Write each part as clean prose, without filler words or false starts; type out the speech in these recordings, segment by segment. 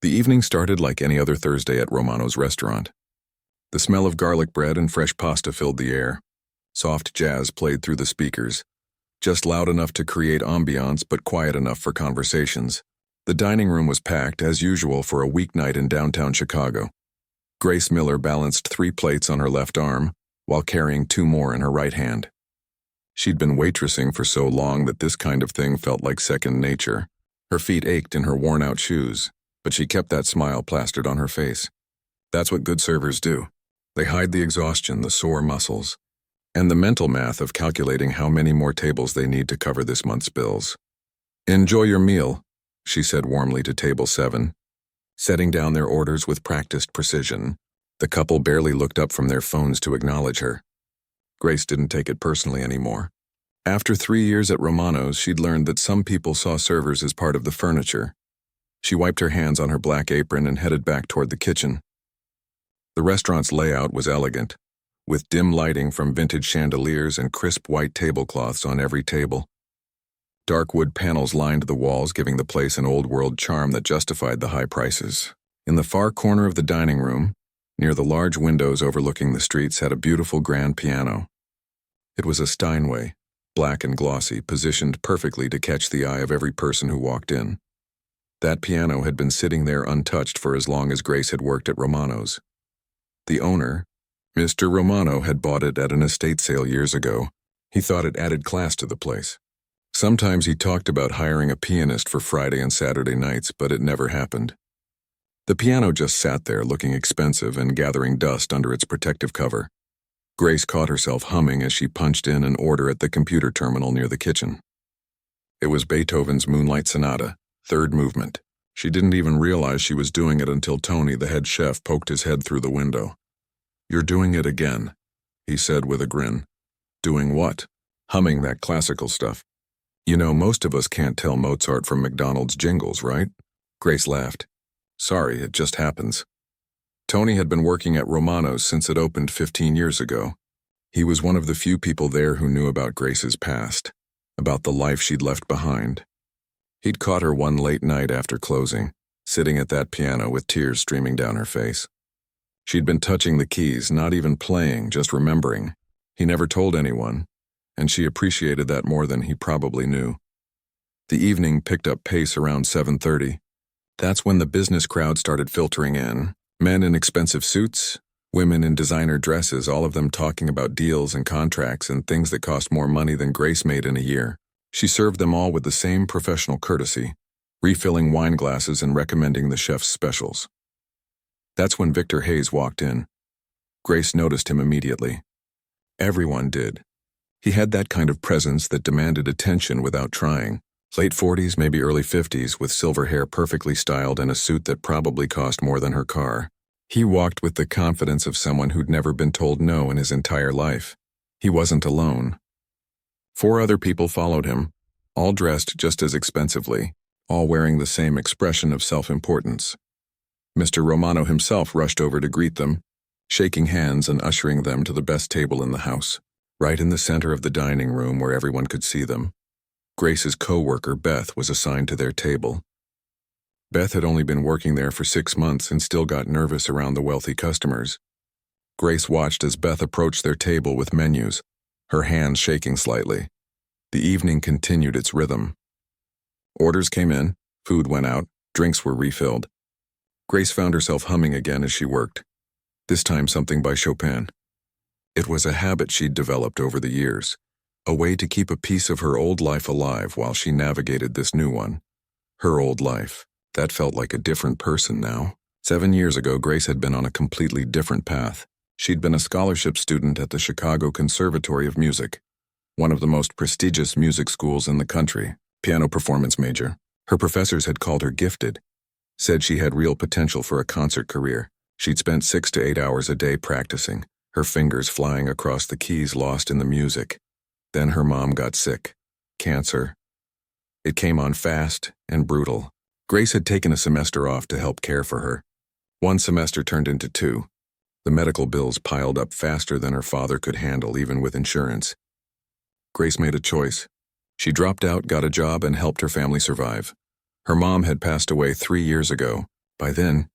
The evening started like any other Thursday at Romano's restaurant. The smell of garlic bread and fresh pasta filled the air. Soft jazz played through the speakers, just loud enough to create ambiance but quiet enough for conversations. The dining room was packed, as usual for a weeknight in downtown Chicago. Grace Miller balanced 3 plates on her left arm, while carrying 2 more in her right hand. She'd been waitressing for so long that this kind of thing felt like second nature. Her feet ached in her worn-out shoes, but she kept that smile plastered on her face. That's what good servers do. They hide the exhaustion, the sore muscles, and the mental math of calculating how many more tables they need to cover this month's bills. "Enjoy your meal," she said warmly to table 7. Setting down their orders with practiced precision, the couple barely looked up from their phones to acknowledge her. Grace didn't take it personally anymore. After 3 years at Romano's, she'd learned that some people saw servers as part of the furniture. She wiped her hands on her black apron and headed back toward the kitchen. The restaurant's layout was elegant, with dim lighting from vintage chandeliers and crisp white tablecloths on every table. Dark wood panels lined the walls, giving the place an old-world charm that justified the high prices. In the far corner of the dining room, near the large windows overlooking the street, sat a beautiful grand piano. It was a Steinway, black and glossy, positioned perfectly to catch the eye of every person who walked in. That piano had been sitting there untouched for as long as Grace had worked at Romano's. The owner, Mr. Romano, had bought it at an estate sale years ago. He thought it added class to the place. Sometimes he talked about hiring a pianist for Friday and Saturday nights, but it never happened. The piano just sat there, looking expensive and gathering dust under its protective cover. Grace caught herself humming as she punched in an order at the computer terminal near the kitchen. It was Beethoven's Moonlight Sonata, 3rd movement. She didn't even realize she was doing it until Tony, the head chef, poked his head through the window. "You're doing it again," he said with a grin. "Doing what?" "Humming that classical stuff. You know, most of us can't tell Mozart from McDonald's jingles, right?" Grace laughed. "Sorry, it just happens." Tony had been working at Romano's since it opened 15 years ago. He was one of the few people there who knew about Grace's past, about the life she'd left behind. He'd caught her one late night after closing, sitting at that piano with tears streaming down her face. She'd been touching the keys, not even playing, just remembering. He never told anyone, and she appreciated that more than he probably knew. The evening picked up pace around 7:30. That's when the business crowd started filtering in. Men in expensive suits, women in designer dresses, all of them talking about deals and contracts and things that cost more money than Grace made in a year. She served them all with the same professional courtesy, refilling wine glasses and recommending the chef's specials. That's when Victor Hayes walked in. Grace noticed him immediately. Everyone did. He had that kind of presence that demanded attention without trying. Late 40s, maybe early 50s, with silver hair perfectly styled and a suit that probably cost more than her car. He walked with the confidence of someone who'd never been told no in his entire life. He wasn't alone. 4 other people followed him, all dressed just as expensively, all wearing the same expression of self-importance. Mr. Romano himself rushed over to greet them, shaking hands and ushering them to the best table in the house, right in the center of the dining room where everyone could see them. Grace's co-worker, Beth, was assigned to their table. Beth had only been working there for 6 months and still got nervous around the wealthy customers. Grace watched as Beth approached their table with menus, her hands shaking slightly. The evening continued its rhythm. Orders came in, food went out, drinks were refilled. Grace found herself humming again as she worked, this time something by Chopin. It was a habit she'd developed over the years, a way to keep a piece of her old life alive while she navigated this new one. Her old life. That felt like a different person now. 7 years ago, Grace had been on a completely different path. She'd been a scholarship student at the Chicago Conservatory of Music, one of the most prestigious music schools in the country, piano performance major. Her professors had called her gifted, said she had real potential for a concert career. She'd spent 6 to 8 hours a day practicing, her fingers flying across the keys lost in the music. Then her mom got sick. Cancer. It came on fast and brutal. Grace had taken a semester off to help care for her. 1 semester turned into 2. The medical bills piled up faster than her father could handle, even with insurance. Grace made a choice. She dropped out, got a job, and helped her family survive. Her mom had passed away 3 years ago, By then,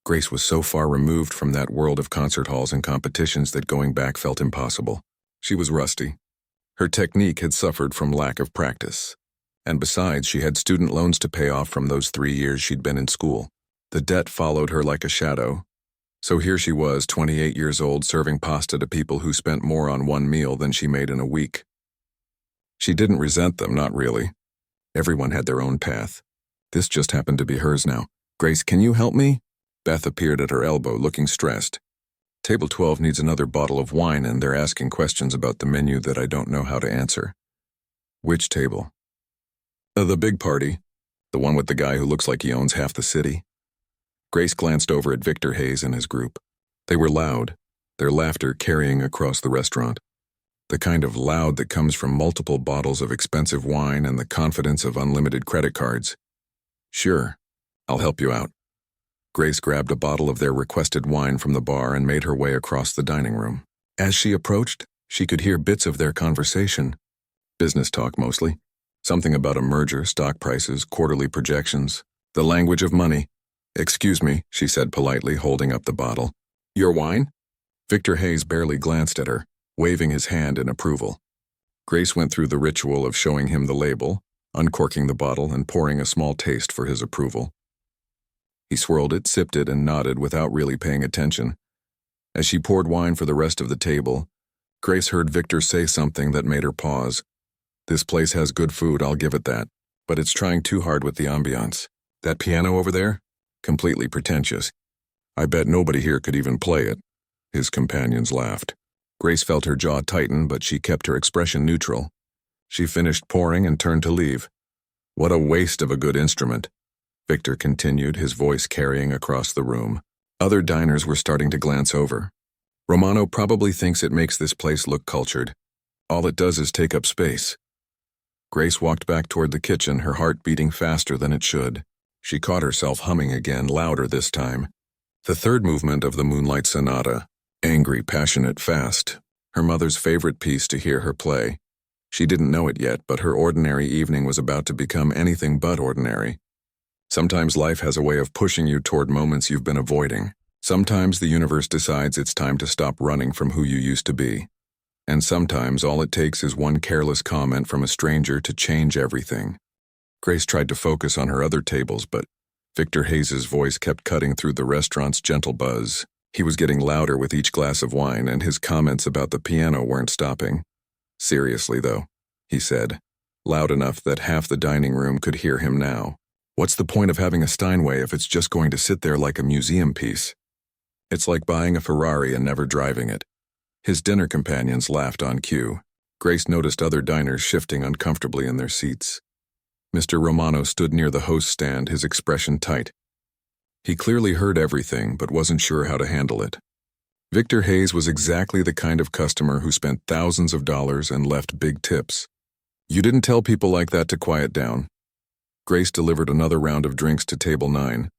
Grace was so far removed from that world of concert halls and competitions that going back felt impossible. She was rusty. Her technique had suffered from lack of practice. And besides, she had student loans to pay off from those 3 years she'd been in school. The debt followed her like a shadow. So here she was, 28 years old, serving pasta to people who spent more on one meal than she made in a week. She didn't resent them, not really. Everyone had their own path. This just happened to be hers now. "Grace, can you help me?" Beth appeared at her elbow, looking stressed. "Table 12 needs another bottle of wine, and they're asking questions about the menu that I don't know how to answer." "Which table?" "The big party. The one with the guy who looks like he owns half the city." Grace glanced over at Victor Hayes and his group. They were loud, their laughter carrying across the restaurant. The kind of loud that comes from multiple bottles of expensive wine and the confidence of unlimited credit cards. "Sure, I'll help you out." Grace grabbed a bottle of their requested wine from the bar and made her way across the dining room. As she approached, she could hear bits of their conversation. Business talk mostly. Something about a merger, stock prices, quarterly projections, the language of money. "Excuse me," she said politely, holding up the bottle. "Your wine?" Victor Hayes barely glanced at her, waving his hand in approval. Grace went through the ritual of showing him the label, uncorking the bottle and pouring a small taste for his approval. He swirled it, sipped it, and nodded without really paying attention. As she poured wine for the rest of the table, Grace heard Victor say something that made her pause. "This place has good food, I'll give it that, but it's trying too hard with the ambiance. That piano over there? Completely pretentious. I bet nobody here could even play it." His companions laughed. Grace felt her jaw tighten, but she kept her expression neutral. She finished pouring and turned to leave. "What a waste of a good instrument," Victor continued, his voice carrying across the room. Other diners were starting to glance over. "Romano probably thinks it makes this place look cultured. All it does is take up space." Grace walked back toward the kitchen, her heart beating faster than it should. She caught herself humming again, louder this time. The third movement of the Moonlight Sonata. Angry, passionate, fast. Her mother's favorite piece to hear her play. She didn't know it yet, but her ordinary evening was about to become anything but ordinary. Sometimes life has a way of pushing you toward moments you've been avoiding. Sometimes the universe decides it's time to stop running from who you used to be. And sometimes all it takes is one careless comment from a stranger to change everything. Grace tried to focus on her other tables, but Victor Hayes' voice kept cutting through the restaurant's gentle buzz. He was getting louder with each glass of wine, and his comments about the piano weren't stopping. "Seriously, though," he said, loud enough that half the dining room could hear him now. "What's the point of having a Steinway if it's just going to sit there like a museum piece? It's like buying a Ferrari and never driving it." His dinner companions laughed on cue. Grace noticed other diners shifting uncomfortably in their seats. Mr. Romano stood near the host stand, his expression tight. He clearly heard everything, but wasn't sure how to handle it. Victor Hayes was exactly the kind of customer who spent thousands of dollars and left big tips. "You didn't tell people like that to quiet down." Grace delivered another round of drinks to table 9,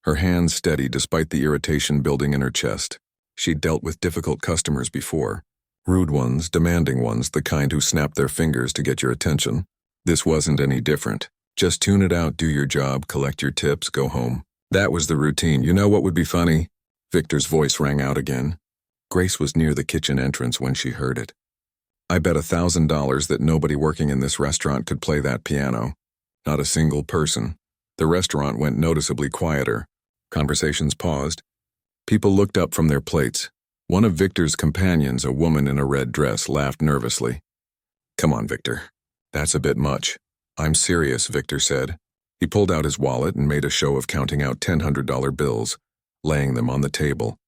her hands steady despite the irritation building in her chest. She'd dealt with difficult customers before. Rude ones, demanding ones, the kind who snapped their fingers to get your attention. This wasn't any different. Just tune it out, do your job, collect your tips, go home. That was the routine. "You know what would be funny?" Victor's voice rang out again. Grace was near the kitchen entrance when she heard it. "I bet $1,000 that nobody working in this restaurant could play that piano. Not a single person." The restaurant went noticeably quieter. Conversations paused. People looked up from their plates. One of Victor's companions, a woman in a red dress, laughed nervously. "Come on, Victor. That's a bit much." "I'm serious," Victor said. He pulled out his wallet and made a show of counting out $100 bills, laying them on the table.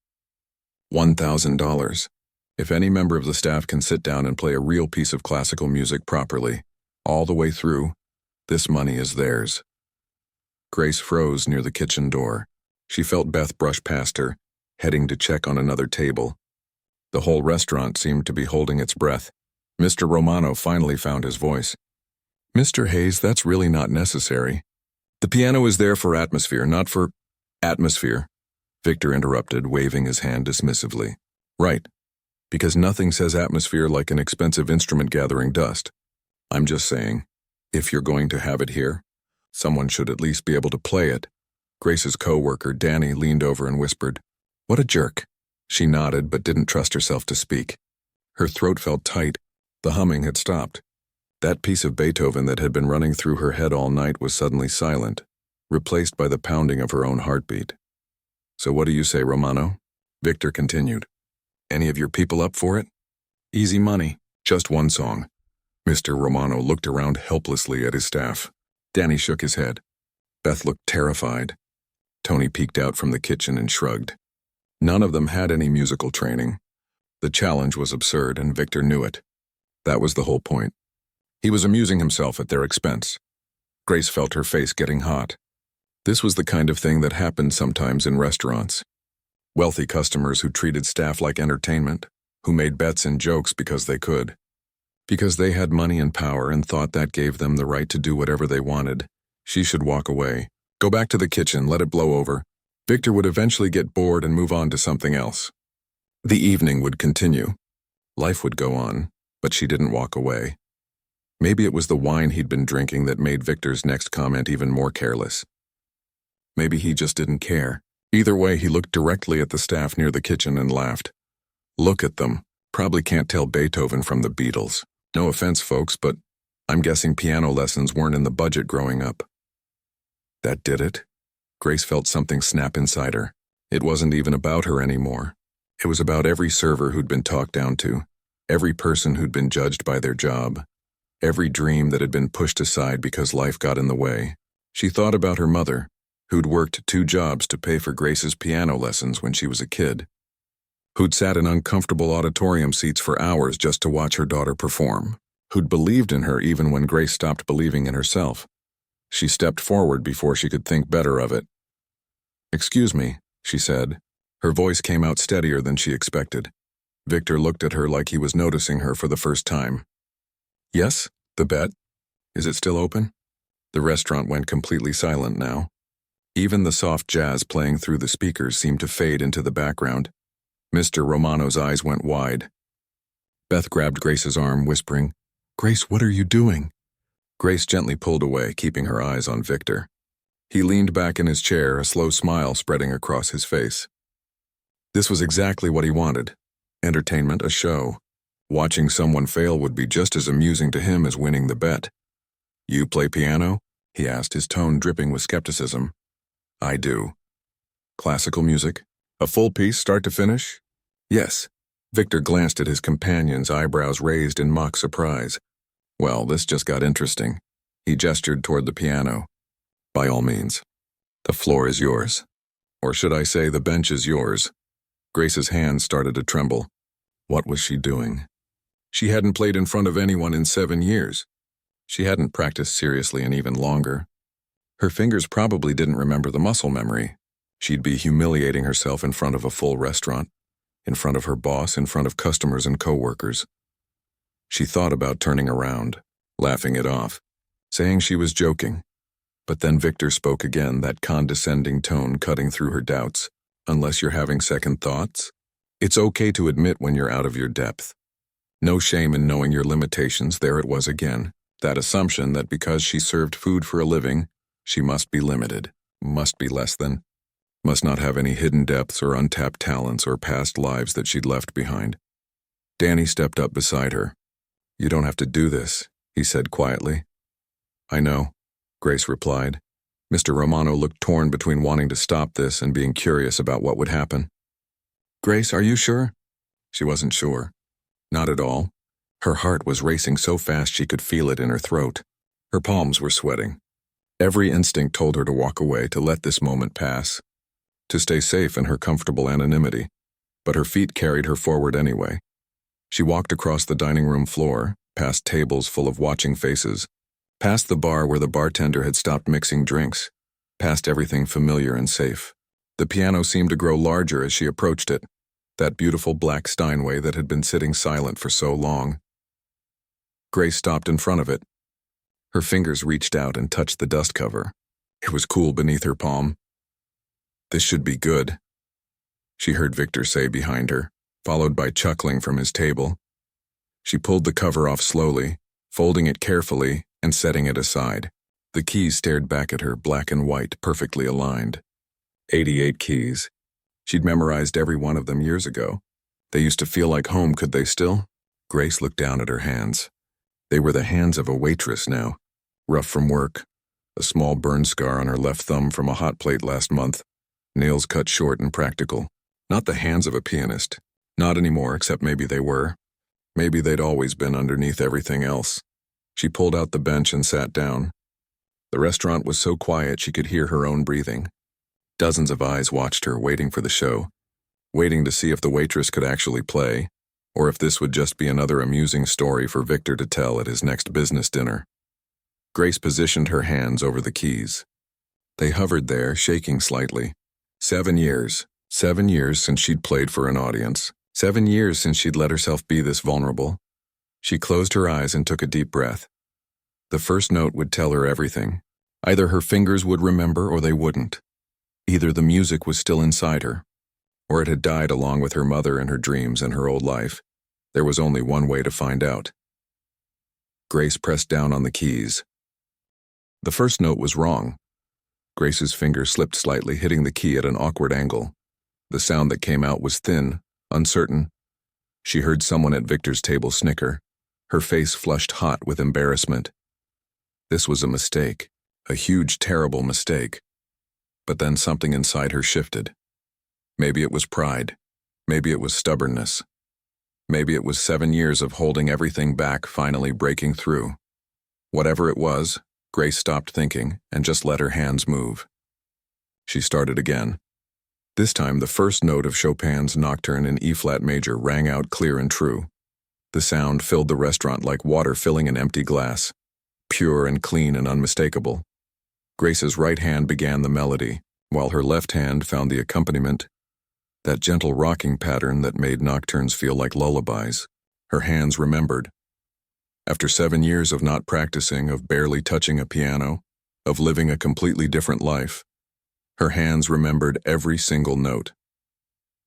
$1,000. If any member of the staff can sit down and play a real piece of classical music properly, all the way through, this money is theirs." Grace froze near the kitchen door. She felt Beth brush past her, heading to check on another table. The whole restaurant seemed to be holding its breath. Mr. Romano finally found his voice. "Mr. Hayes, that's really not necessary. The piano is there for atmosphere, not for—" "Atmosphere," Victor interrupted, waving his hand dismissively. "Right. Because nothing says atmosphere like an expensive instrument gathering dust. I'm just saying, if you're going to have it here, someone should at least be able to play it." Grace's co-worker, Danny, leaned over and whispered, "What a jerk." She nodded but didn't trust herself to speak. Her throat felt tight. The humming had stopped. That piece of Beethoven that had been running through her head all night was suddenly silent, replaced by the pounding of her own heartbeat. "So what do you say, Romano?" Victor continued. "Any of your people up for it? Easy money, just one song." Mr. Romano looked around helplessly at his staff. Danny shook his head. Beth looked terrified. Tony peeked out from the kitchen and shrugged. None of them had any musical training. The challenge was absurd, and Victor knew it. That was the whole point. He was amusing himself at their expense. Grace felt her face getting hot. This was the kind of thing that happened sometimes in restaurants. Wealthy customers who treated staff like entertainment, who made bets and jokes because they could. Because they had money and power and thought that gave them the right to do whatever they wanted, she should walk away. Go back to the kitchen, let it blow over. Victor would eventually get bored and move on to something else. The evening would continue. Life would go on, but she didn't walk away. Maybe it was the wine he'd been drinking that made Victor's next comment even more careless. Maybe he just didn't care. Either way, he looked directly at the staff near the kitchen and laughed. Look at them. Probably can't tell Beethoven from the Beatles. No offense, folks, but I'm guessing piano lessons weren't in the budget growing up. That did it. Grace felt something snap inside her. It wasn't even about her anymore. It was about every server who'd been talked down to, every person who'd been judged by their job, every dream that had been pushed aside because life got in the way. She thought about her mother, who'd worked 2 jobs to pay for Grace's piano lessons when she was a kid, who'd sat in uncomfortable auditorium seats for hours just to watch her daughter perform, who'd believed in her even when Grace stopped believing in herself. She stepped forward before she could think better of it. "Excuse me," she said. Her voice came out steadier than she expected. Victor looked at her like he was noticing her for the first time. "Yes, the bet. Is it still open?" The restaurant went completely silent now. Even the soft jazz playing through the speakers seemed to fade into the background. Mr. Romano's eyes went wide. Beth grabbed Grace's arm, whispering, "Grace, what are you doing?" Grace gently pulled away, keeping her eyes on Victor. He leaned back in his chair, a slow smile spreading across his face. This was exactly what he wanted. Entertainment, a show. Watching someone fail would be just as amusing to him as winning the bet. "You play piano?" he asked, his tone dripping with skepticism. "I do." "Classical music? A full piece, start to finish?" "Yes." Victor glanced at his companion's eyebrows raised in mock surprise. "Well, this just got interesting." He gestured toward the piano. "By all means. The floor is yours. Or should I say the bench is yours?" Grace's hands started to tremble. What was she doing? She hadn't played in front of anyone in 7 years. She hadn't practiced seriously in even longer. Her fingers probably didn't remember the muscle memory. She'd be humiliating herself in front of a full restaurant, in front of her boss, in front of customers and coworkers. She thought about turning around, laughing it off, saying she was joking. But then Victor spoke again, that condescending tone cutting through her doubts. "Unless you're having second thoughts? It's okay to admit when you're out of your depth. No shame in knowing your limitations." There it was again, that assumption that because she served food for a living, she must be limited, must be less than, must not have any hidden depths or untapped talents or past lives that she'd left behind. Danny stepped up beside her. "You don't have to do this," he said quietly. "I know," Grace replied. Mr. Romano looked torn between wanting to stop this and being curious about what would happen. "Grace, are you sure?" She wasn't sure. Not at all. Her heart was racing so fast she could feel it in her throat. Her palms were sweating. Every instinct told her to walk away, to let this moment pass, to stay safe in her comfortable anonymity, but her feet carried her forward anyway. She walked across the dining room floor, past tables full of watching faces, past the bar where the bartender had stopped mixing drinks, past everything familiar and safe. The piano seemed to grow larger as she approached it, that beautiful black Steinway that had been sitting silent for so long. Grace stopped in front of it. Her fingers reached out and touched the dust cover. It was cool beneath her palm. "This should be good," she heard Victor say behind her, followed by chuckling from his table. She pulled the cover off slowly, folding it carefully and setting it aside. The keys stared back at her, black and white, perfectly aligned. 88 keys. She'd memorized every one of them years ago. They used to feel like home, could they still? Grace looked down at her hands. They were the hands of a waitress now, rough from work, a small burn scar on her left thumb from a hot plate last month, nails cut short and practical. Not the hands of a pianist. Not anymore, except maybe they were. Maybe they'd always been underneath everything else. She pulled out the bench and sat down. The restaurant was so quiet she could hear her own breathing. Dozens of eyes watched her, waiting for the show, waiting to see if the waitress could actually play, or if this would just be another amusing story for Victor to tell at his next business dinner. Grace positioned her hands over the keys. They hovered there, shaking slightly. 7 years. 7 years since she'd played for an audience. 7 years since she'd let herself be this vulnerable. She closed her eyes and took a deep breath. The first note would tell her everything. Either her fingers would remember or they wouldn't. Either the music was still inside her, or it had died along with her mother and her dreams and her old life. There was only one way to find out. Grace pressed down on the keys. The first note was wrong. Grace's finger slipped slightly, hitting the key at an awkward angle. The sound that came out was thin, uncertain. She heard someone at Victor's table snicker. Her face flushed hot with embarrassment. This was a mistake, a huge, terrible mistake. But then something inside her shifted. Maybe it was pride. Maybe it was stubbornness. Maybe it was 7 years of holding everything back finally breaking through. Whatever it was, Grace stopped thinking and just let her hands move. She started again. This time, the first note of Chopin's Nocturne in E-flat major rang out clear and true. The sound filled the restaurant like water filling an empty glass, pure and clean and unmistakable. Grace's right hand began the melody, while her left hand found the accompaniment, that gentle rocking pattern that made nocturnes feel like lullabies. Her hands remembered. After 7 years of not practicing, of barely touching a piano, of living a completely different life, her hands remembered every single note.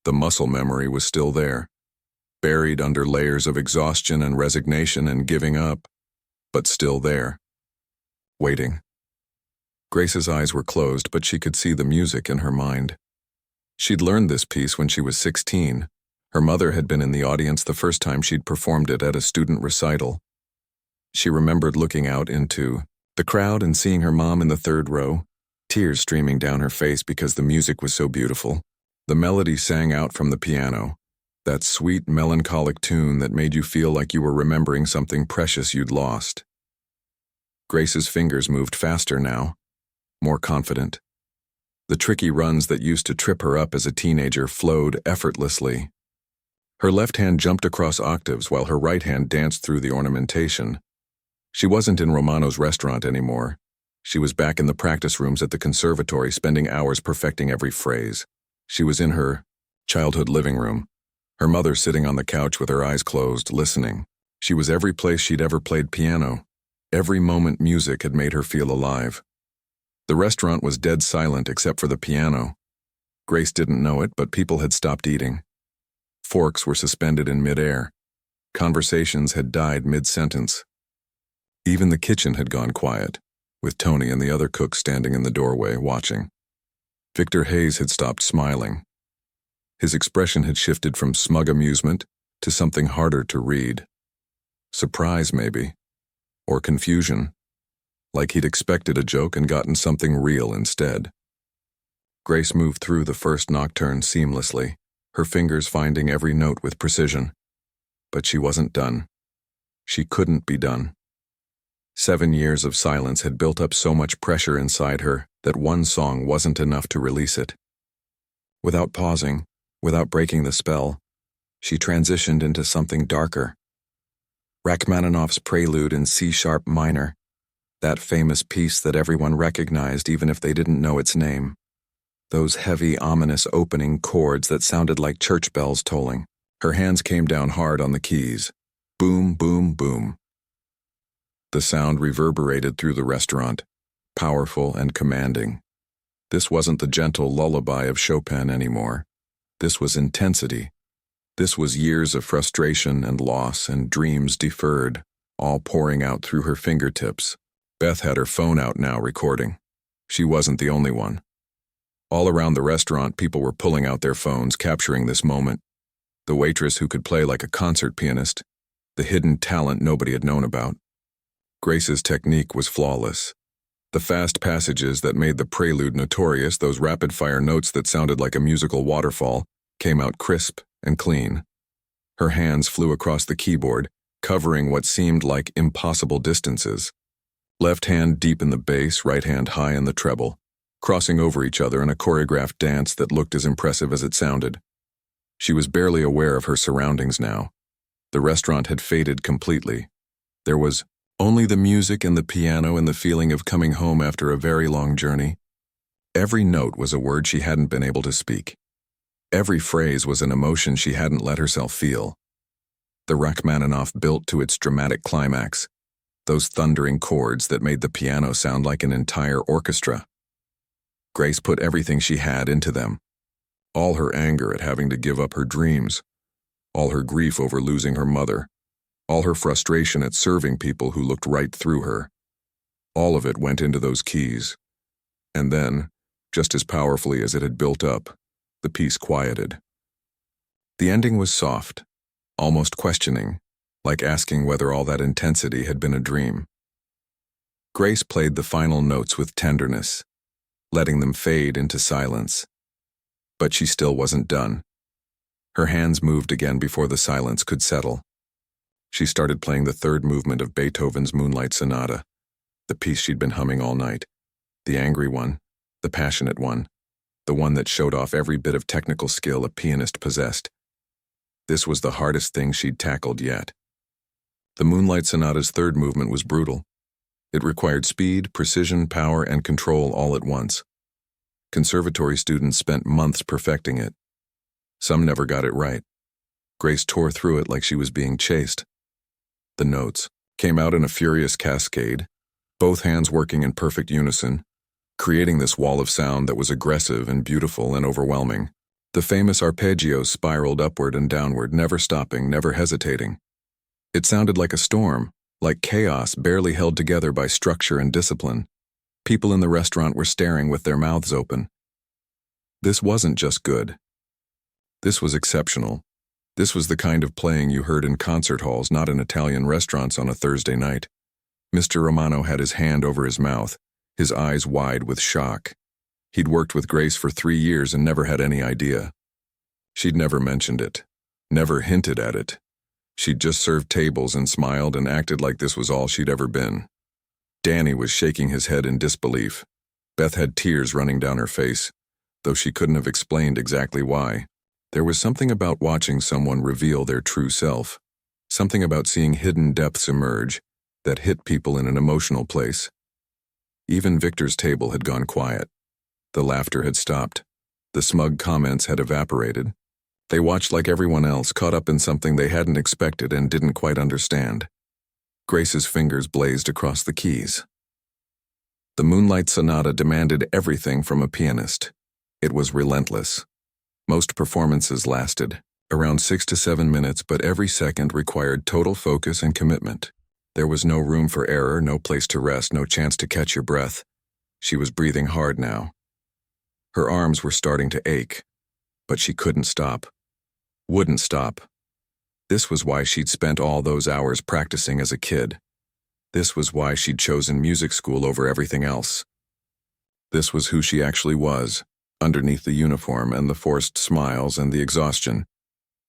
The muscle memory was still there, buried under layers of exhaustion and resignation and giving up, but still there, waiting. Grace's eyes were closed, but she could see the music in her mind. She'd learned this piece when she was 16. Her mother had been in the audience the first time she'd performed it at a student recital. She remembered looking out into the crowd and seeing her mom in the third row, tears streaming down her face because the music was so beautiful. The melody sang out from the piano, that sweet, melancholic tune that made you feel like you were remembering something precious you'd lost. Grace's fingers moved faster now, more confident. The tricky runs that used to trip her up as a teenager flowed effortlessly. Her left hand jumped across octaves while her right hand danced through the ornamentation. She wasn't in Romano's restaurant anymore. She was back in the practice rooms at the conservatory, spending hours perfecting every phrase. She was in her childhood living room, her mother sitting on the couch with her eyes closed, listening. She was every place she'd ever played piano. Every moment music had made her feel alive. The restaurant was dead silent except for the piano. Grace didn't know it, but people had stopped eating. Forks were suspended in midair. Conversations had died mid-sentence. Even the kitchen had gone quiet, with Tony and the other cook standing in the doorway, watching. Victor Hayes had stopped smiling. His expression had shifted from smug amusement to something harder to read. Surprise, maybe. Or confusion. Like he'd expected a joke and gotten something real instead. Grace moved through the first nocturne seamlessly, her fingers finding every note with precision. But she wasn't done. She couldn't be done. 7 years of silence had built up so much pressure inside her that one song wasn't enough to release it. Without pausing, without breaking the spell, she transitioned into something darker. Rachmaninoff's Prelude in C-sharp minor, that famous piece that everyone recognized even if they didn't know its name. Those heavy, ominous opening chords that sounded like church bells tolling. Her hands came down hard on the keys. Boom, boom, boom. The sound reverberated through the restaurant, powerful and commanding. This wasn't the gentle lullaby of Chopin anymore. This was intensity. This was years of frustration and loss and dreams deferred, all pouring out through her fingertips. Beth had her phone out now recording. She wasn't the only one. All around the restaurant, people were pulling out their phones, capturing this moment. The waitress who could play like a concert pianist, the hidden talent nobody had known about. Grace's technique was flawless. The fast passages that made the prelude notorious, those rapid-fire notes that sounded like a musical waterfall, came out crisp and clean. Her hands flew across the keyboard, covering what seemed like impossible distances. Left hand deep in the bass, right hand high in the treble, crossing over each other in a choreographed dance that looked as impressive as it sounded. She was barely aware of her surroundings now. The restaurant had faded completely. There was only the music and the piano and the feeling of coming home after a very long journey. Every note was a word she hadn't been able to speak. Every phrase was an emotion she hadn't let herself feel. The Rachmaninoff built to its dramatic climax, those thundering chords that made the piano sound like an entire orchestra. Grace put everything she had into them. All her anger at having to give up her dreams, all her grief over losing her mother, all her frustration at serving people who looked right through her. All of it went into those keys. And then, just as powerfully as it had built up, the piece quieted. The ending was soft, almost questioning, like asking whether all that intensity had been a dream. Grace played the final notes with tenderness, letting them fade into silence. But she still wasn't done. Her hands moved again before the silence could settle. She started playing the third movement of Beethoven's Moonlight Sonata, the piece she'd been humming all night. The angry one, the passionate one, the one that showed off every bit of technical skill a pianist possessed. This was the hardest thing she'd tackled yet. The Moonlight Sonata's third movement was brutal. It required speed, precision, power, and control all at once. Conservatory students spent months perfecting it. Some never got it right. Grace tore through it like she was being chased. The notes came out in a furious cascade, both hands working in perfect unison, creating this wall of sound that was aggressive and beautiful and overwhelming. The famous arpeggios spiraled upward and downward, never stopping, never hesitating. It sounded like a storm, like chaos barely held together by structure and discipline. People in the restaurant were staring with their mouths open. This wasn't just good. This was exceptional. This was the kind of playing you heard in concert halls, not in Italian restaurants on a Thursday night. Mr. Romano had his hand over his mouth, his eyes wide with shock. He'd worked with Grace for 3 years and never had any idea. She'd never mentioned it, never hinted at it. She'd just served tables and smiled and acted like this was all she'd ever been. Danny was shaking his head in disbelief. Beth had tears running down her face, though she couldn't have explained exactly why. There was something about watching someone reveal their true self, something about seeing hidden depths emerge that hit people in an emotional place. Even Victor's table had gone quiet. The laughter had stopped. The smug comments had evaporated. They watched like everyone else, caught up in something they hadn't expected and didn't quite understand. Grace's fingers blazed across the keys. The Moonlight Sonata demanded everything from a pianist. It was relentless. Most performances lasted around 6 to 7 minutes, but every second required total focus and commitment. There was no room for error, no place to rest, no chance to catch your breath. She was breathing hard now. Her arms were starting to ache, but she couldn't stop. Wouldn't stop. This was why she'd spent all those hours practicing as a kid. This was why she'd chosen music school over everything else. This was who she actually was, underneath the uniform and the forced smiles and the exhaustion.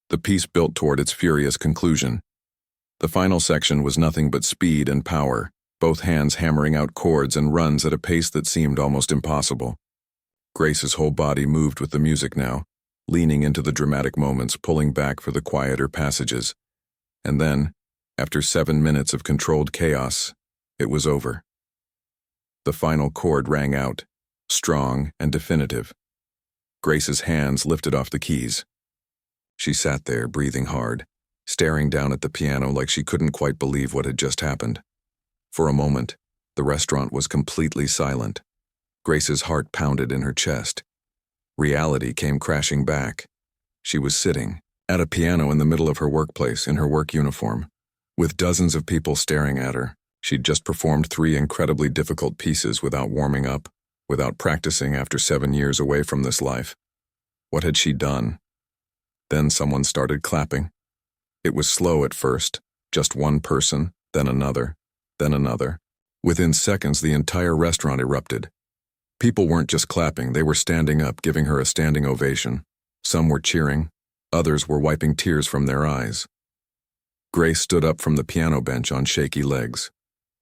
The piece built toward its furious conclusion. The final section was nothing but speed and power, both hands hammering out chords and runs at a pace that seemed almost impossible. Grace's whole body moved with the music now, leaning into the dramatic moments, pulling back for the quieter passages. And then, after 7 minutes of controlled chaos, it was over. The final chord rang out, strong and definitive. Grace's hands lifted off the keys. She sat there, breathing hard, staring down at the piano like she couldn't quite believe what had just happened. For a moment, the restaurant was completely silent. Grace's heart pounded in her chest. Reality came crashing back. She was sitting at a piano in the middle of her workplace in her work uniform, with dozens of people staring at her. She'd just performed 3 incredibly difficult pieces without warming up, without practicing after 7 years away from this life. What had she done? Then someone started clapping. It was slow at first, just one person, then another, then another. Within seconds, the entire restaurant erupted. People weren't just clapping, they were standing up, giving her a standing ovation. Some were cheering, others were wiping tears from their eyes. Grace stood up from the piano bench on shaky legs.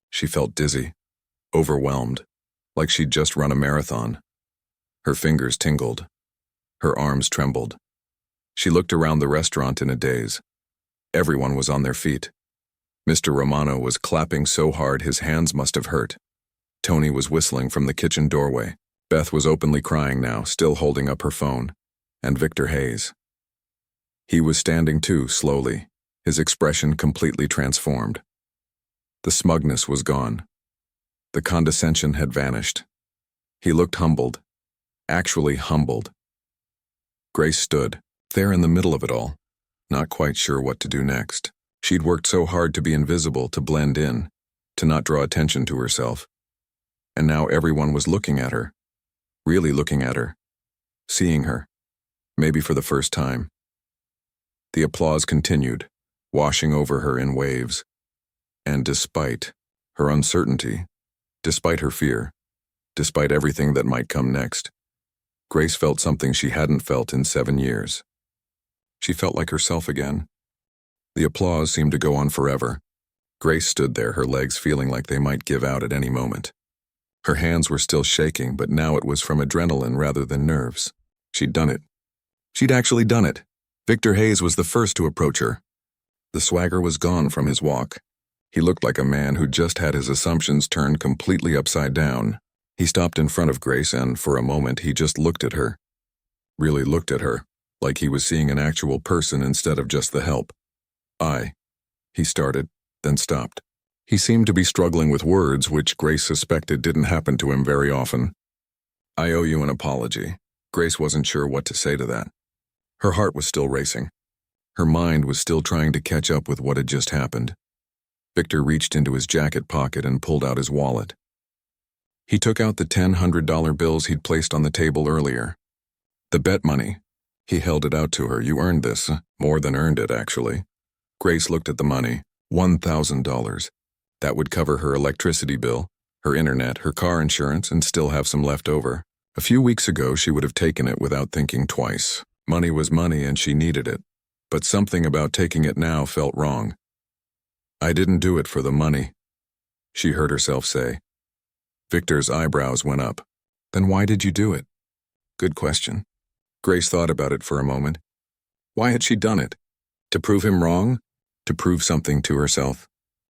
She felt dizzy, overwhelmed, like she'd just run a marathon. Her fingers tingled. Her arms trembled. She looked around the restaurant in a daze. Everyone was on their feet. Mr. Romano was clapping so hard his hands must have hurt. Tony was whistling from the kitchen doorway. Beth was openly crying now, still holding up her phone. And Victor Hayes. He was standing too, slowly, his expression completely transformed. The smugness was gone. The condescension had vanished. He looked humbled, actually humbled. Grace stood, there in the middle of it all, not quite sure what to do next. She'd worked so hard to be invisible, to blend in, to not draw attention to herself. And now everyone was looking at her, really looking at her, seeing her, maybe for the first time. The applause continued, washing over her in waves. And despite her uncertainty, despite her fear, despite everything that might come next, Grace felt something she hadn't felt in 7 years. She felt like herself again. The applause seemed to go on forever. Grace stood there, her legs feeling like they might give out at any moment. Her hands were still shaking, but now it was from adrenaline rather than nerves. She'd done it. She'd actually done it. Victor Hayes was the first to approach her. The swagger was gone from his walk. He looked like a man who just had his assumptions turned completely upside down. He stopped in front of Grace and, for a moment, he just looked at her. Really looked at her, like he was seeing an actual person instead of just the help. He started, then stopped. He seemed to be struggling with words, which Grace suspected didn't happen to him very often. "I owe you an apology." Grace wasn't sure what to say to that. Her heart was still racing. Her mind was still trying to catch up with what had just happened. Victor reached into his jacket pocket and pulled out his wallet. He took out the $100 bills he'd placed on the table earlier. The bet money. He held it out to her. "You earned this. More than earned it, actually." Grace looked at the money. $1,000. That would cover her electricity bill, her internet, her car insurance, and still have some left over. A few weeks ago, she would have taken it without thinking twice. Money was money and she needed it. But something about taking it now felt wrong. "I didn't do it for the money," she heard herself say. Victor's eyebrows went up. "Then why did you do it?" Good question. Grace thought about it for a moment. Why had she done it? To prove him wrong? To prove something to herself?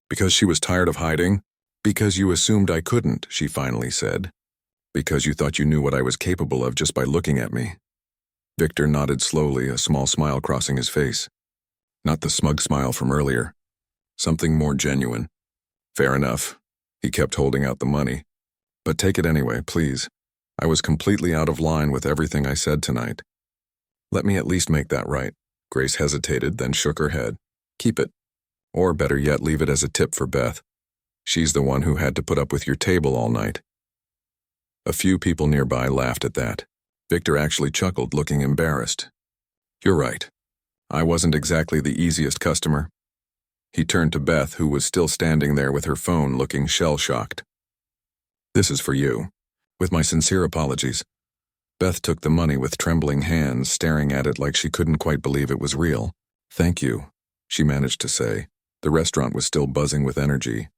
Because she was tired of hiding? "Because you assumed I couldn't," she finally said. "Because you thought you knew what I was capable of just by looking at me." Victor nodded slowly, a small smile crossing his face. Not the smug smile from earlier. Something more genuine. "Fair enough." He kept holding out the money. "But take it anyway, please. I was completely out of line with everything I said tonight." "Let me at least make that right." Grace hesitated, then shook her head. "Keep it. Or better yet, leave it as a tip for Beth. She's the one who had to put up with your table all night." A few people nearby laughed at that. Victor actually chuckled, looking embarrassed. "You're right. I wasn't exactly the easiest customer." He turned to Beth, who was still standing there with her phone, looking shell-shocked. "This is for you. With my sincere apologies." Beth took the money with trembling hands, staring at it like she couldn't quite believe it was real. "Thank you," she managed to say. The restaurant was still buzzing with energy.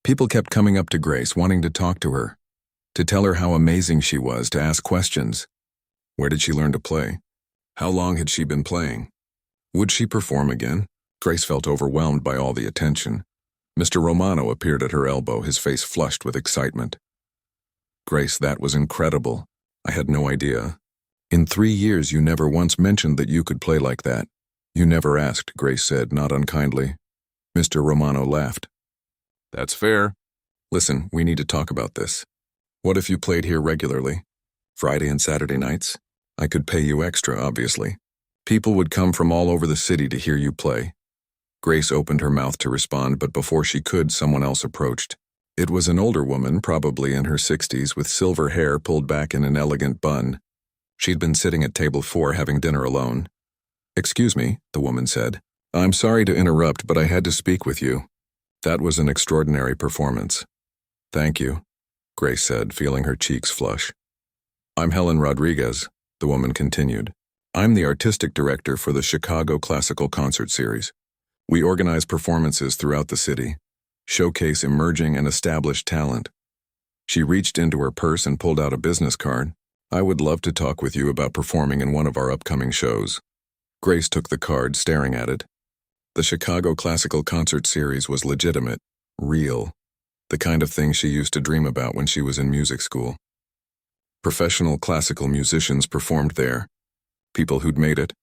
People kept coming up to Grace, wanting to talk to her, to tell her how amazing she was, to ask questions. Where did she learn to play? How long had she been playing? Would she perform again? Grace felt overwhelmed by all the attention. Mr. Romano appeared at her elbow, his face flushed with excitement. "Grace, that was incredible. I had no idea. In 3 years, you never once mentioned that you could play like that." "You never asked," Grace said, not unkindly. Mr. Romano laughed. "That's fair. Listen, we need to talk about this. What if you played here regularly? Friday and Saturday nights? I could pay you extra, obviously. People would come from all over the city to hear you play." Grace opened her mouth to respond, but before she could, someone else approached. It was an older woman, probably in her 60s, with silver hair pulled back in an elegant bun. She'd been sitting at table 4 having dinner alone. "Excuse me," the woman said. "I'm sorry to interrupt, but I had to speak with you." That was an extraordinary performance. "Thank you," Grace said, feeling her cheeks flush. "I'm Helen Rodriguez," the woman continued. "I'm the artistic director for the Chicago Classical Concert Series. We organize performances throughout the city, showcase emerging and established talent." She reached into her purse and pulled out a business card. "I would love to talk with you about performing in one of our upcoming shows." Grace took the card, staring at it. The Chicago Classical Concert Series was legitimate, real, the kind of thing she used to dream about when she was in music school. Professional classical musicians performed there, people who'd made it.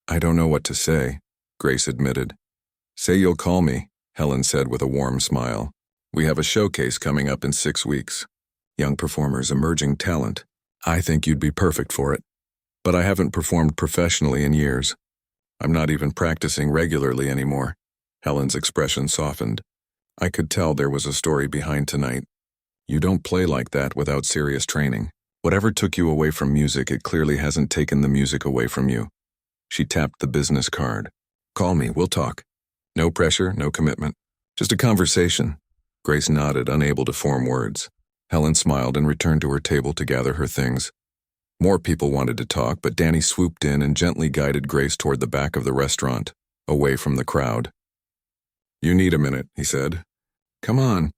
"I don't know what to say," Grace admitted. "Say you'll call me," Helen said with a warm smile. "We have a showcase coming up in 6 weeks. Young performers, emerging talent. I think you'd be perfect for it. But I haven't performed professionally in years. I'm not even practicing regularly anymore." Helen's expression softened. "I could tell there was a story behind tonight. You don't play like that without serious training. Whatever took you away from music, it clearly hasn't taken the music away from you." She tapped the business card. "Call me, we'll talk. No pressure, no commitment. Just a conversation." Grace nodded, unable to form words. Helen smiled and returned to her table to gather her things. More people wanted to talk, but Danny swooped in and gently guided Grace toward the back of the restaurant, away from the crowd. "You need a minute," he said. "Come on."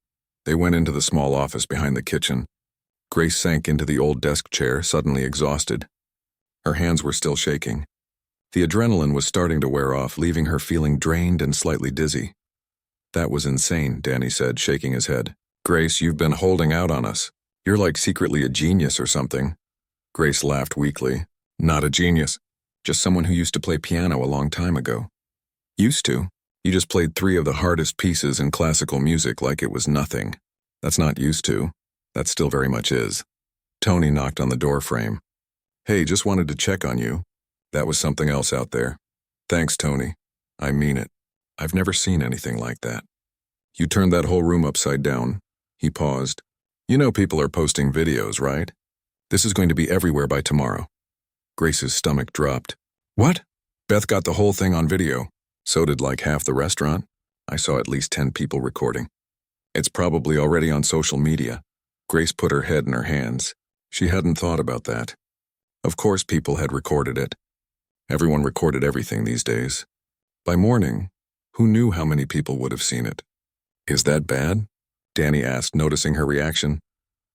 They went into the small office behind the kitchen. Grace sank into the old desk chair, suddenly exhausted. Her hands were still shaking. The adrenaline was starting to wear off, leaving her feeling drained and slightly dizzy. "That was insane," Danny said, shaking his head. "Grace, you've been holding out on us. You're like secretly a genius or something." Grace laughed weakly. "Not a genius. Just someone who used to play piano a long time ago." "Used to? You just played 3 of the hardest pieces in classical music like it was nothing." "That's not used to. That still very much is." Tony knocked on the door frame. "Hey, just wanted to check on you. That was something else out there." "Thanks, Tony. I mean it. I've never seen anything like that. You turned that whole room upside down." He paused. "You know people are posting videos, right? This is going to be everywhere by tomorrow." Grace's stomach dropped. "What?" "Beth got the whole thing on video. So did like half the restaurant. I saw at least 10 people recording. It's probably already on social media." Grace put her head in her hands. She hadn't thought about that. Of course people had recorded it. Everyone recorded everything these days. By morning, who knew how many people would have seen it? "Is that bad?" Danny asked, noticing her reaction.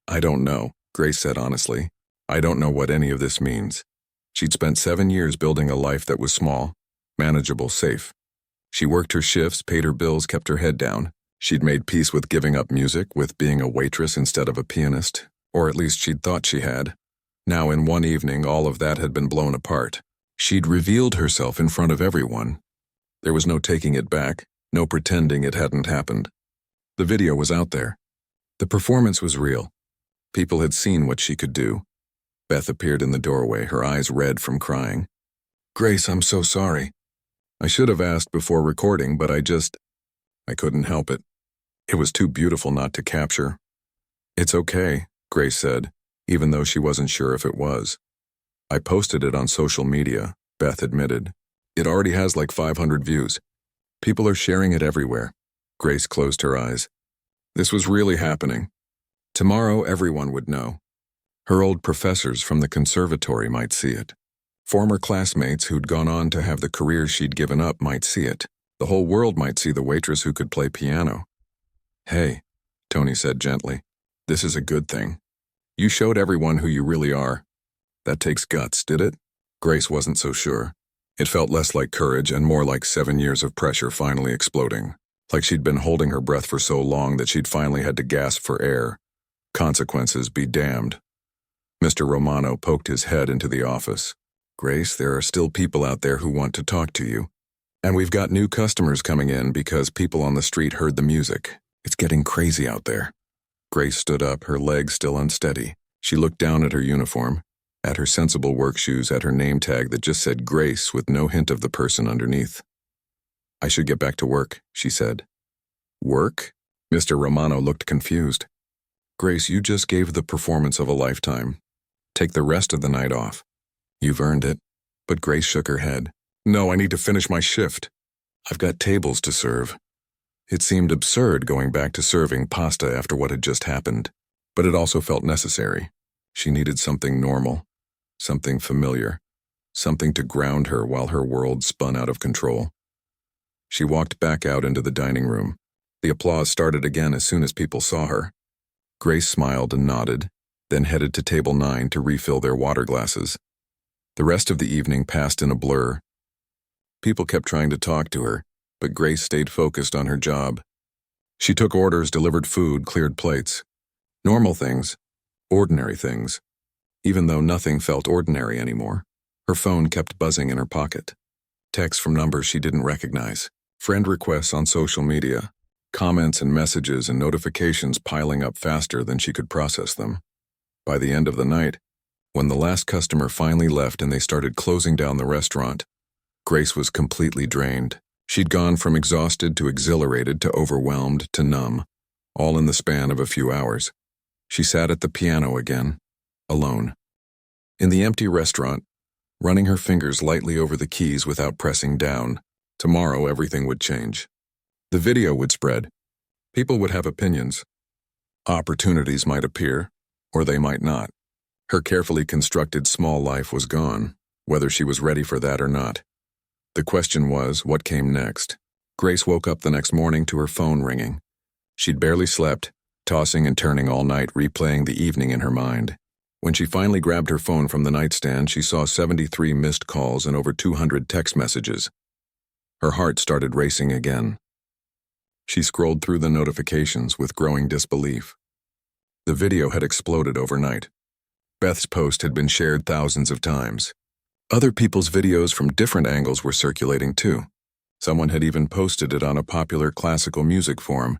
"I don't know," Grace said honestly. "I don't know what any of this means." She'd spent 7 years building a life that was small, manageable, safe. She worked her shifts, paid her bills, kept her head down. She'd made peace with giving up music, with being a waitress instead of a pianist, or at least she'd thought she had. Now in one evening, all of that had been blown apart. She'd revealed herself in front of everyone. There was no taking it back, no pretending it hadn't happened. The video was out there. The performance was real. People had seen what she could do. Beth appeared in the doorway, her eyes red from crying. "Grace, I'm so sorry. I should have asked before recording, but I couldn't help it. It was too beautiful not to capture." "It's okay," Grace said, even though she wasn't sure if it was. "I posted it on social media," Beth admitted. "It already has like 500 views. People are sharing it everywhere." Grace closed her eyes. This was really happening. Tomorrow everyone would know. Her old professors from the conservatory might see it. Former classmates who'd gone on to have the careers she'd given up might see it. The whole world might see the waitress who could play piano. "Hey," Tony said gently, "this is a good thing. You showed everyone who you really are. That takes guts, did it?" Grace wasn't so sure. It felt less like courage and more like 7 years of pressure finally exploding. Like she'd been holding her breath for so long that she'd finally had to gasp for air. Consequences be damned. Mr. Romano poked his head into the office. "Grace, there are still people out there who want to talk to you. And we've got new customers coming in because people on the street heard the music. It's getting crazy out there." Grace stood up, her legs still unsteady. She looked down at her uniform, at her sensible work shoes, at her name tag that just said Grace with no hint of the person underneath. "I should get back to work," she said. "Work?" Mr. Romano looked confused. Grace, you just gave the performance of a lifetime. Take the rest of the night off. You've earned it. But Grace shook her head. No, I need to finish my shift. I've got tables to serve. It seemed absurd going back to serving pasta after what had just happened, but it also felt necessary. She needed something normal, something familiar, something to ground her while her world spun out of control. She walked back out into the dining room. The applause started again as soon as people saw her. Grace smiled and nodded, then headed to table 9 to refill their water glasses. The rest of the evening passed in a blur. People kept trying to talk to her, but Grace stayed focused on her job. She took orders, delivered food, cleared plates. Normal things, ordinary things. Even though nothing felt ordinary anymore, her phone kept buzzing in her pocket. Texts from numbers she didn't recognize, friend requests on social media, comments and messages and notifications piling up faster than she could process them. By the end of the night, when the last customer finally left and they started closing down the restaurant, Grace was completely drained. She'd gone from exhausted to exhilarated to overwhelmed to numb, all in the span of a few hours. She sat at the piano again, alone. In the empty restaurant, running her fingers lightly over the keys without pressing down. Tomorrow everything would change. The video would spread. People would have opinions. Opportunities might appear, or they might not. Her carefully constructed small life was gone, whether she was ready for that or not. The question was, what came next? Grace woke up the next morning to her phone ringing. She'd barely slept, tossing and turning all night, replaying the evening in her mind. When she finally grabbed her phone from the nightstand, she saw 73 missed calls and over 200 text messages. Her heart started racing again. She scrolled through the notifications with growing disbelief. The video had exploded overnight. Beth's post had been shared thousands of times. Other people's videos from different angles were circulating too. Someone had even posted it on a popular classical music forum,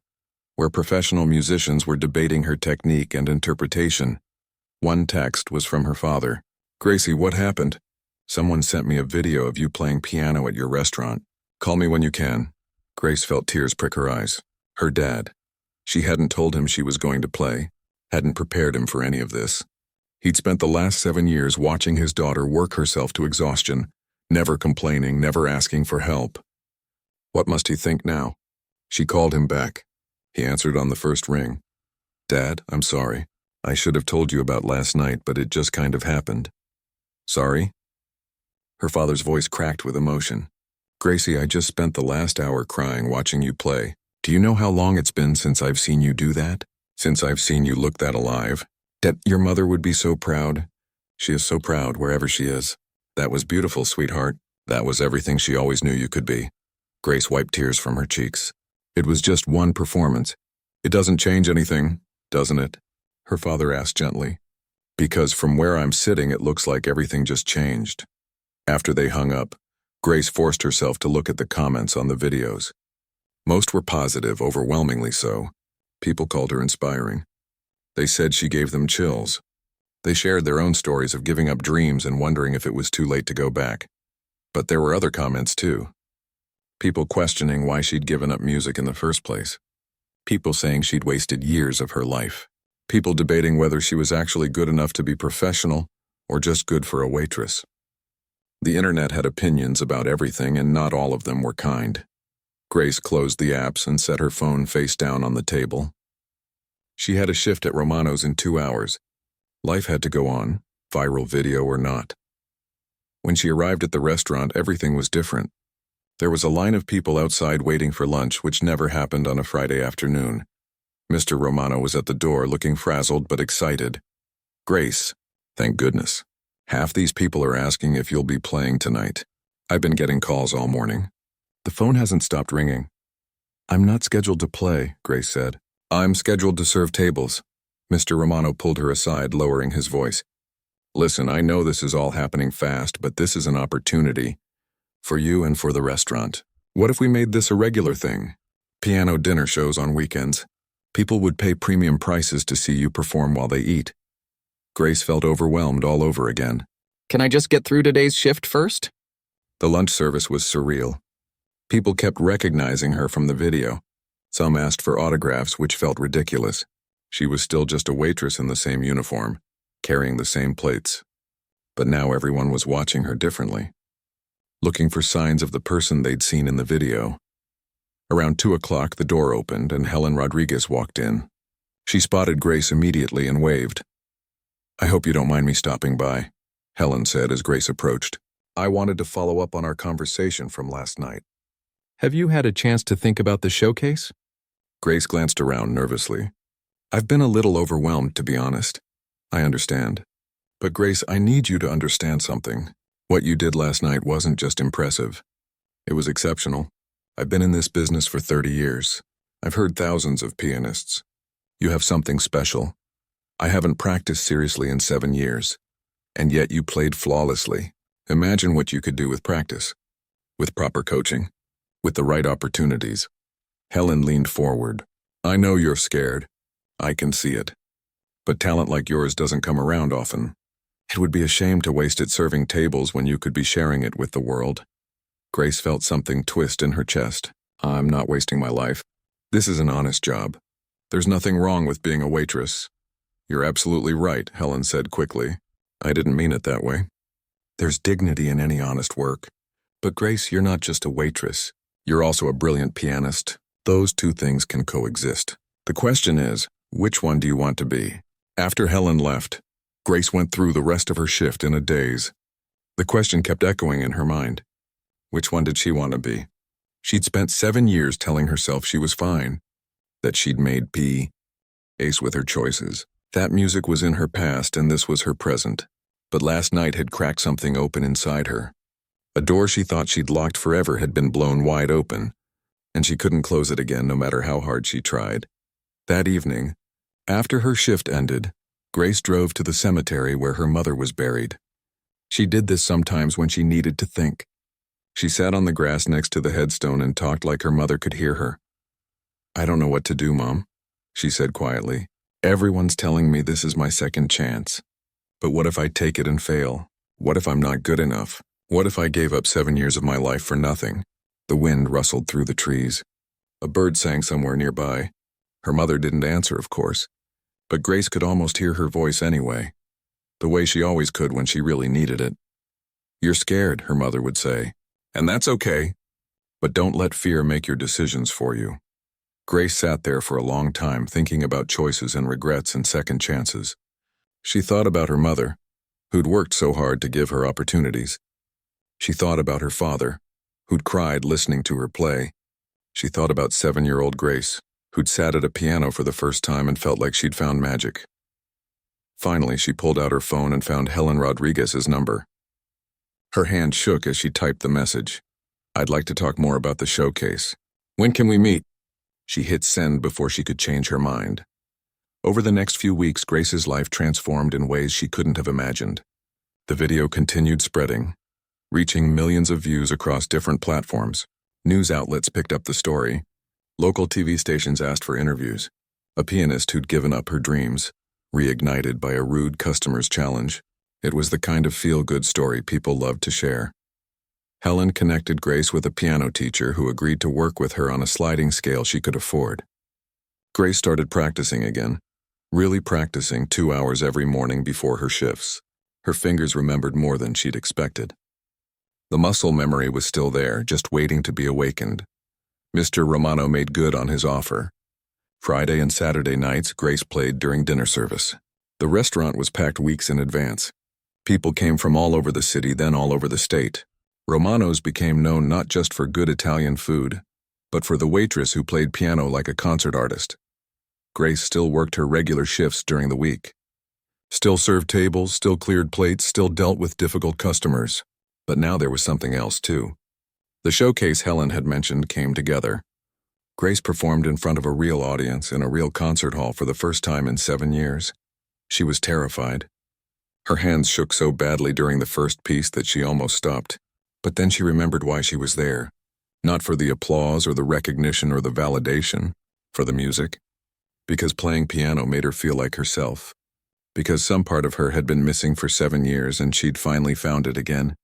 where professional musicians were debating her technique and interpretation. One text was from her father. Gracie, what happened? Someone sent me a video of you playing piano at your restaurant. Call me when you can. Grace felt tears prick her eyes. Her dad. She hadn't told him she was going to play, hadn't prepared him for any of this. He'd spent the last 7 years watching his daughter work herself to exhaustion, never complaining, never asking for help. What must he think now? She called him back. He answered on the first ring. Dad, I'm sorry. I should have told you about last night, but it just kind of happened. Sorry? Her father's voice cracked with emotion. Gracie, I just spent the last hour crying watching you play. Do you know how long it's been since I've seen you do that? Since I've seen you look that alive? That your mother would be so proud. She is so proud wherever she is. That was beautiful, sweetheart. That was everything she always knew you could be. Grace wiped tears from her cheeks. It was just one performance. It doesn't change anything, doesn't it? Her father asked gently. Because from where I'm sitting, it looks like everything just changed. After they hung up, Grace forced herself to look at the comments on the videos. Most were positive, overwhelmingly so. People called her inspiring. They said she gave them chills. They shared their own stories of giving up dreams and wondering if it was too late to go back. But there were other comments too. People questioning why she'd given up music in the first place. People saying she'd wasted years of her life. People debating whether she was actually good enough to be professional or just good for a waitress. The internet had opinions about everything, and not all of them were kind. Grace closed the apps and set her phone face down on the table. She had a shift at Romano's in 2 hours. Life had to go on, viral video or not. When she arrived at the restaurant, everything was different. There was a line of people outside waiting for lunch, which never happened on a Friday afternoon. Mr. Romano was at the door, looking frazzled but excited. Grace, thank goodness. Half these people are asking if you'll be playing tonight. I've been getting calls all morning. The phone hasn't stopped ringing. I'm not scheduled to play, Grace said. I'm scheduled to serve tables. Mr. Romano pulled her aside, lowering his voice. Listen, I know this is all happening fast, but this is an opportunity. For you and for the restaurant. What if we made this a regular thing? Piano dinner shows on weekends. People would pay premium prices to see you perform while they eat. Grace felt overwhelmed all over again. Can I just get through today's shift first? The lunch service was surreal. People kept recognizing her from the video. Some asked for autographs, which felt ridiculous. She was still just a waitress in the same uniform, carrying the same plates. But now everyone was watching her differently, looking for signs of the person they'd seen in the video. Around 2 o'clock, the door opened and Helen Rodriguez walked in. She spotted Grace immediately and waved. "I hope you don't mind me stopping by," Helen said as Grace approached. "I wanted to follow up on our conversation from last night." Have you had a chance to think about the showcase? Grace glanced around nervously. "I've been a little overwhelmed, to be honest. I understand. But Grace, I need you to understand something. What you did last night wasn't just impressive. It was exceptional. I've been in this business for 30 years. I've heard thousands of pianists. You have something special. I haven't practiced seriously in 7 years. And yet you played flawlessly. Imagine what you could do with practice. With proper coaching. With the right opportunities." Helen leaned forward. "I know you're scared. I can see it. But talent like yours doesn't come around often. It would be a shame to waste it serving tables when you could be sharing it with the world." Grace felt something twist in her chest. "I'm not wasting my life. This is an honest job. There's nothing wrong with being a waitress." "You're absolutely right," Helen said quickly. "I didn't mean it that way. There's dignity in any honest work. But Grace, you're not just a waitress. You're also a brilliant pianist. Those two things can coexist. The question is, which one do you want to be?" After Helen left, Grace went through the rest of her shift in a daze. The question kept echoing in her mind. Which one did she want to be? She'd spent 7 years telling herself she was fine, that she'd made ace with her choices. That music was in her past and this was her present. But last night had cracked something open inside her. A door she thought she'd locked forever had been blown wide open, and she couldn't close it again no matter how hard she tried. That evening, after her shift ended, Grace drove to the cemetery where her mother was buried. She did this sometimes when she needed to think. She sat on the grass next to the headstone and talked like her mother could hear her. "I don't know what to do, Mom," she said quietly. "Everyone's telling me this is my second chance. But what if I take it and fail? What if I'm not good enough? What if I gave up 7 years of my life for nothing?" The wind rustled through the trees. A bird sang somewhere nearby. Her mother didn't answer, of course, but Grace could almost hear her voice anyway, the way she always could when she really needed it. "You're scared," her mother would say, "and that's okay. But don't let fear make your decisions for you." Grace sat there for a long time thinking about choices and regrets and second chances. She thought about her mother, who'd worked so hard to give her opportunities. She thought about her father, who'd cried listening to her play. She thought about 7-year-old Grace, who'd sat at a piano for the first time and felt like she'd found magic. Finally, she pulled out her phone and found Helen Rodriguez's number. Her hand shook as she typed the message. "I'd like to talk more about the showcase. When can we meet?" She hit send before she could change her mind. Over the next few weeks, Grace's life transformed in ways she couldn't have imagined. The video continued spreading, reaching millions of views across different platforms. News outlets picked up the story. Local TV stations asked for interviews. A pianist who'd given up her dreams, reignited by a rude customer's challenge. It was the kind of feel-good story people loved to share. Helen connected Grace with a piano teacher who agreed to work with her on a sliding scale she could afford. Grace started practicing again, really practicing 2 hours every morning before her shifts. Her fingers remembered more than she'd expected. The muscle memory was still there, just waiting to be awakened. Mr. Romano made good on his offer. Friday and Saturday nights, Grace played during dinner service. The restaurant was packed weeks in advance. People came from all over the city, then all over the state. Romano's became known not just for good Italian food, but for the waitress who played piano like a concert artist. Grace still worked her regular shifts during the week. Still served tables, still cleared plates, still dealt with difficult customers. But now there was something else, too. The showcase Helen had mentioned came together. Grace performed in front of a real audience in a real concert hall for the first time in 7 years. She was terrified. Her hands shook so badly during the first piece that she almost stopped. But then she remembered why she was there. Not for the applause or the recognition or the validation, for the music. Because playing piano made her feel like herself. Because some part of her had been missing for 7 years and she'd finally found it again.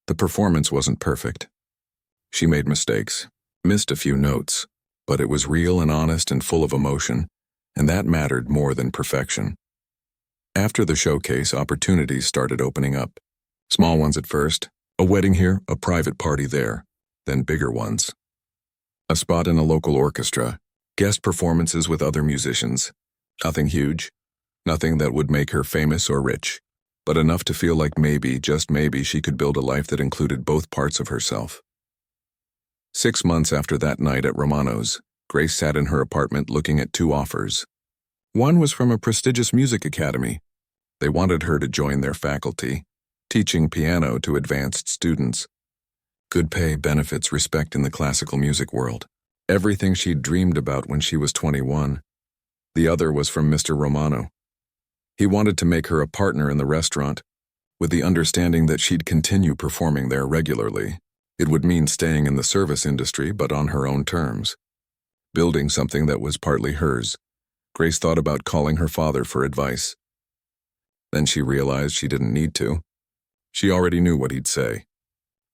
The performance wasn't perfect. She made mistakes, missed a few notes, but it was real and honest and full of emotion, and that mattered more than perfection. After the showcase, opportunities started opening up. Small ones at first, a wedding here, a private party there, then bigger ones. A spot in a local orchestra, guest performances with other musicians. Nothing huge, nothing that would make her famous or rich, but enough to feel like maybe, just maybe, she could build a life that included both parts of herself. 6 months after that night at Romano's, Grace sat in her apartment looking at 2 offers. One was from a prestigious music academy. They wanted her to join their faculty, teaching piano to advanced students. Good pay, benefits, respect in the classical music world. Everything she'd dreamed about when she was 21. The other was from Mr. Romano. He wanted to make her a partner in the restaurant, with the understanding that she'd continue performing there regularly. It would mean staying in the service industry, but on her own terms. Building something that was partly hers. Grace thought about calling her father for advice. Then she realized she didn't need to. She already knew what he'd say.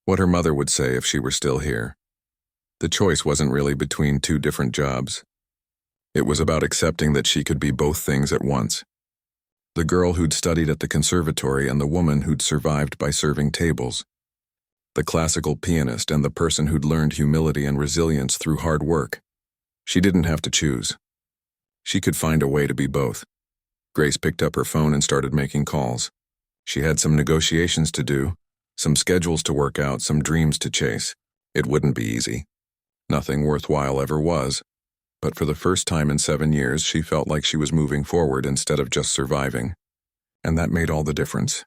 What her mother would say if she were still here. The choice wasn't really between 2 different jobs. It was about accepting that she could be both things at once. The girl who'd studied at the conservatory and the woman who'd survived by serving tables. The classical pianist and the person who'd learned humility and resilience through hard work. She didn't have to choose. She could find a way to be both. Grace picked up her phone and started making calls. She had some negotiations to do, some schedules to work out, some dreams to chase. It wouldn't be easy. Nothing worthwhile ever was. But for the first time in 7 years, she felt like she was moving forward instead of just surviving. And that made all the difference.